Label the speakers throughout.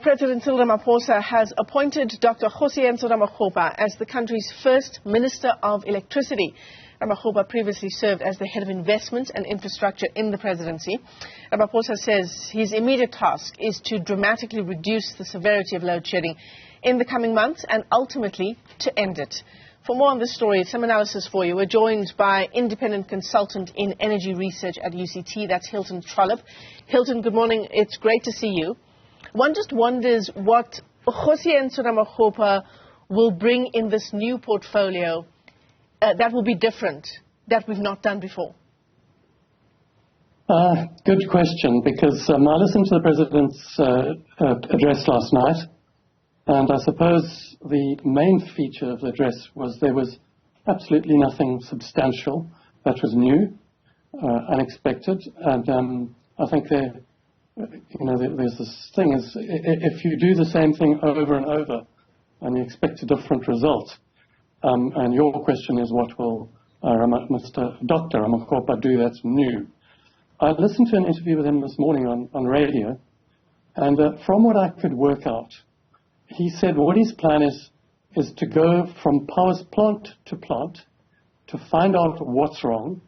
Speaker 1: President Cyril Ramaphosa has appointed Dr Kgosientsho Ramokgopa as the country's first Minister of Electricity. Ramokgopa previously served as the head of investment and infrastructure in the presidency. Ramaphosa says his immediate task is to dramatically reduce the severity of load shedding in the coming months and ultimately to end it. For more on this story, some analysis for you. We're joined by independent consultant in energy research at UCT, that's Hilton Trollip. Hilton, good morning. It's great to see you. One just wonders what Kgosientsho Ramokgopa will bring in this new portfolio that will be different, that we've not done before.
Speaker 2: Good question, because I listened to the President's address last night, and I suppose the main feature of the address was there was absolutely nothing substantial that was new, unexpected, and I think there's this thing is if you do the same thing over and over and you expect a different result, and your question is what will Dr Ramokgopa do that's new. I listened to an interview with him this morning on radio, and from what I could work out, he said what his plan is to go from power plant to plant to find out what's wrong,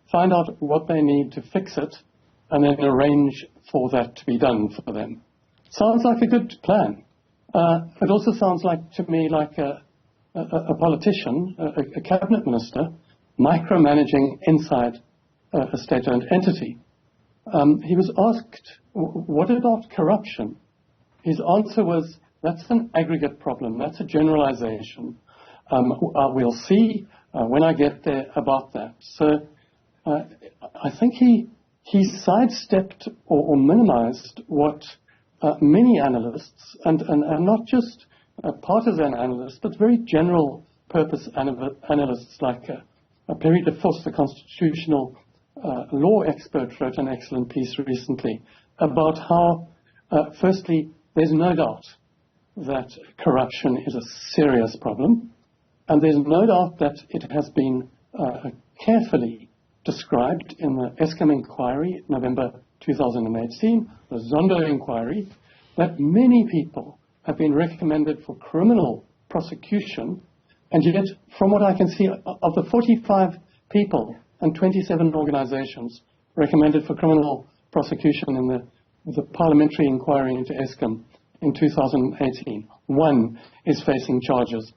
Speaker 2: find out what they need to fix it, and then arrange for that to be done for them. Sounds like a good plan. It also sounds like to me like a politician, a cabinet minister, micromanaging inside a state-owned entity. He was asked, what about corruption? His answer was, that's an aggregate problem. That's a generalization. We'll see when I get there about that. So I think he sidestepped or minimized what many analysts, and not just partisan analysts, but very general purpose analysts like Perry DeVos, the constitutional law expert, wrote an excellent piece recently about how, firstly, there's no doubt that corruption is a serious problem, and there's no doubt that it has been carefully described in the Eskom inquiry, November 2018, the Zondo inquiry, that many people have been recommended for criminal prosecution, and yet, from what I can see, of the 45 people and 27 organizations recommended for criminal prosecution in the parliamentary inquiry into Eskom in 2018, one is facing charges.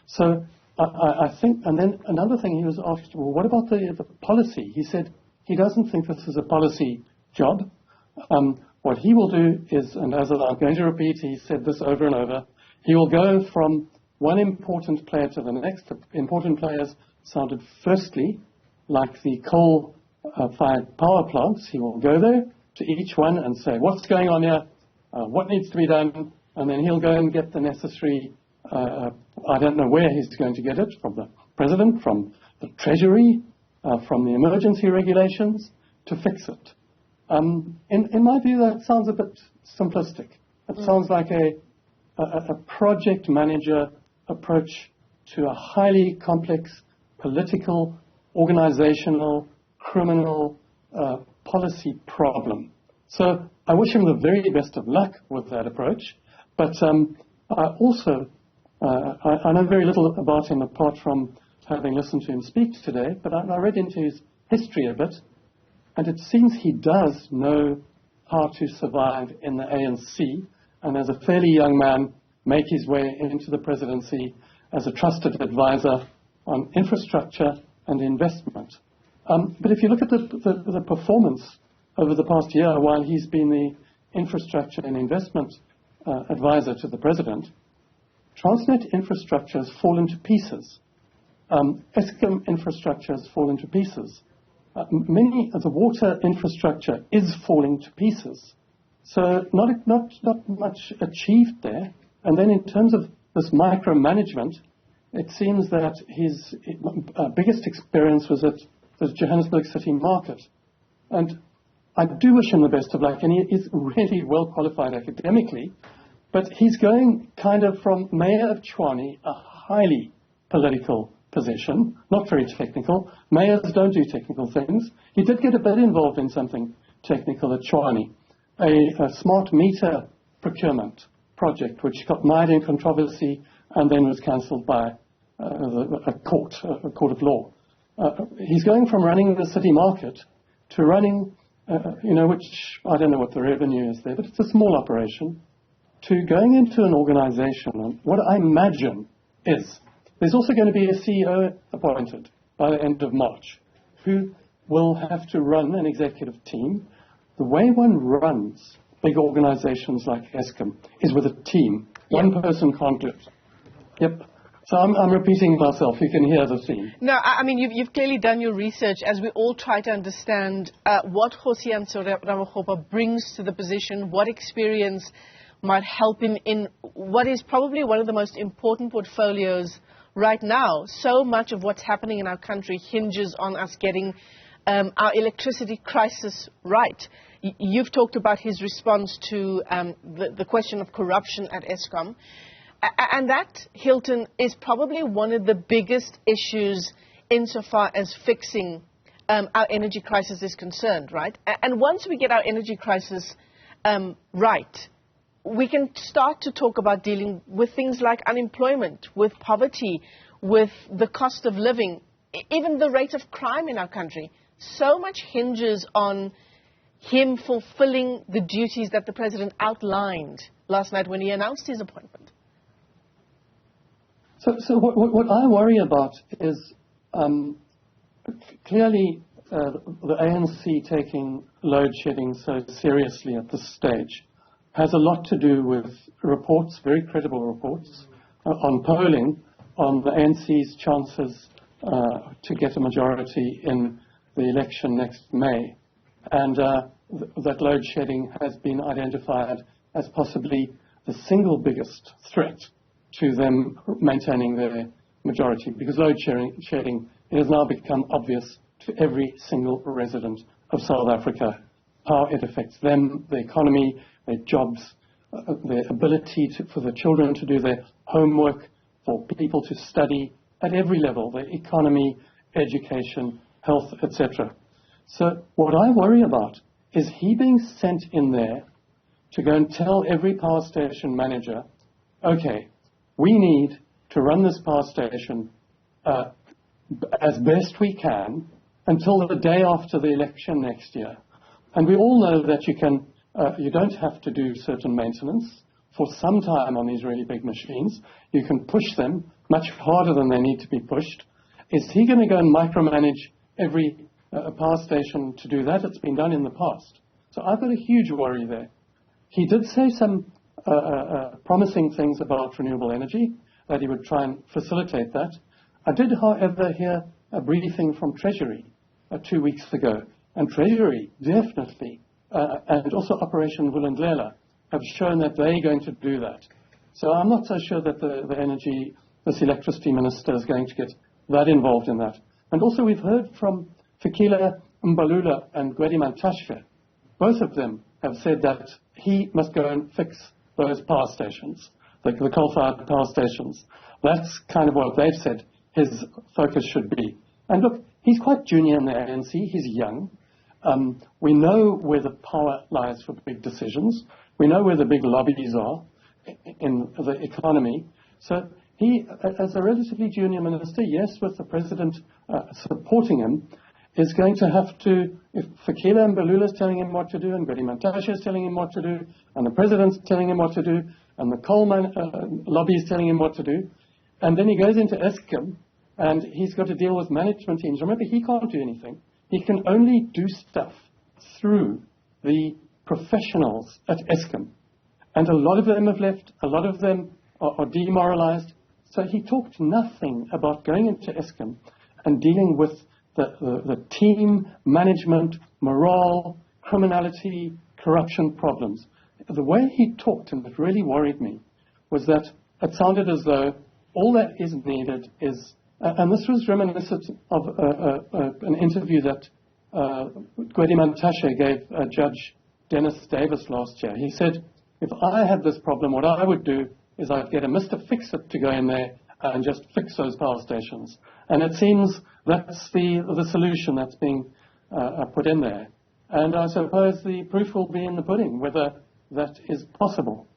Speaker 2: So I think, and then another thing he was asked, well, what about the policy? He said he doesn't think this is a policy job. What he will do is, and as I'm going to repeat, he said this over and over, he will go from one important player to the next. The important players sounded firstly like the coal-fired power plants. He will go there to each one and say, what's going on here? What needs to be done? And then he'll go and get the necessary, I don't know where he's going to get it, from the President, from the Treasury, from the emergency regulations, to fix it. In my view, that sounds a bit simplistic. It sounds like a project manager approach to a highly complex political, organizational, criminal policy problem. So I wish him the very best of luck with that approach, but I also, I know very little about him apart from having listened to him speak today, but I read into his history a bit, and it seems he does know how to survive in the ANC, and as a fairly young man, make his way into the presidency as a trusted advisor on infrastructure and investment. But if you look at the performance over the past year, while he's been the infrastructure and investment advisor to the President, Transnet infrastructure has fallen to pieces. Eskom infrastructure has fallen to pieces. Many of the water infrastructure is falling to pieces. So not much achieved there. And then in terms of this micromanagement, it seems that his biggest experience was at the Johannesburg City Market. And I do wish him the best of luck, and he is really well qualified academically, but he's going kind of from mayor of Tshwane, a highly political position, not very technical. Mayors don't do technical things. He did get a bit involved in something technical at Tshwane, a smart meter procurement project, which got mired in controversy and then was cancelled by a court of law. He's going from running the city market to running, which I don't know what the revenue is there, but it's a small operation, to going into an organization. And what I imagine is there's also going to be a CEO appointed by the end of March who will have to run an executive team. The way one runs big organizations like Eskom is with a team. One person can't do it. Yep. So I'm repeating myself. You can hear the theme.
Speaker 1: No, I mean, you've clearly done your research as we all try to understand what Kgosientsho Ramokgopa brings to the position, what experience might help him in what is probably one of the most important portfolios right now. So much of what's happening in our country hinges on us getting our electricity crisis right. You've talked about his response to the question of corruption at Eskom. And that, Hilton, is probably one of the biggest issues insofar as fixing our energy crisis is concerned, right? And once we get our energy crisis right, we can start to talk about dealing with things like unemployment, with poverty, with the cost of living, even the rate of crime in our country. So much hinges on him fulfilling the duties that the president outlined last night when he announced his appointment.
Speaker 2: So what I worry about is clearly the ANC taking load shedding so seriously at this stage has a lot to do with reports, very credible reports, on polling on the ANC's chances to get a majority in the election next May. And that load shedding has been identified as possibly the single biggest threat to them maintaining their majority, because load shedding it has now become obvious to every single resident of South Africa how it affects them, their economy, their jobs, their ability for the children to do their homework, for people to study at every level, their economy, education, health, etc. So what I worry about is he being sent in there to go and tell every power station manager, okay, we need to run this power station as best we can until the day after the election next year. And we all know that you don't have to do certain maintenance for some time on these really big machines. You can push them much harder than they need to be pushed. Is he going to go and micromanage every power station to do that? It's been done in the past. So I've got a huge worry there. He did say some promising things about renewable energy, that he would try and facilitate that. I did, however, hear a briefing from Treasury 2 weeks ago, and Treasury definitely, and also Operation Vulindlela, have shown that they're going to do that. So I'm not so sure that this electricity minister is going to get that involved in that. And also we've heard from Fikile Mbalula and Gwedi Mantashe. Both of them have said that he must go and fix those power stations, the coal-fired power stations. That's kind of what they've said his focus should be. And look, he's quite junior in the ANC. He's young. We know where the power lies for big decisions. We know where the big lobbies are in the economy. So he, as a relatively junior minister, yes, with the president supporting him, is going to have to, if Fikile Mbalula is telling him what to do, and Gwedi Mantashe is telling him what to do, and the president's telling him what to do, and the coal lobby is telling him what to do, and then he goes into Eskom, and he's got to deal with management teams. Remember, he can't do anything. He can only do stuff through the professionals at Eskom. And a lot of them have left, a lot of them are demoralized. So he talked nothing about going into Eskom and dealing with the team, management, morale, criminality, corruption problems. The way he talked, and it really worried me, was that it sounded as though all that is needed is, and this was reminiscent of an interview that Gwedi Mantashe gave Judge Dennis Davis last year. He said, if I had this problem, what I would do is I'd get a Mr. Fix-It to go in there and just fix those power stations. And it seems that's the solution that's being put in there. And I suppose the proof will be in the pudding, whether that is possible.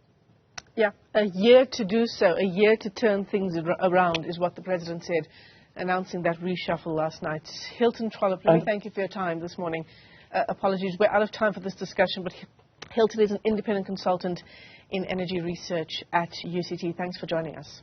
Speaker 1: Yeah, a year to do so, a year to turn things around is what the President said, announcing that reshuffle last night. Hilton Trollip, let me thank you for your time this morning. Apologies, we're out of time for this discussion, but Hilton is an independent consultant in energy research at UCT. Thanks for joining us.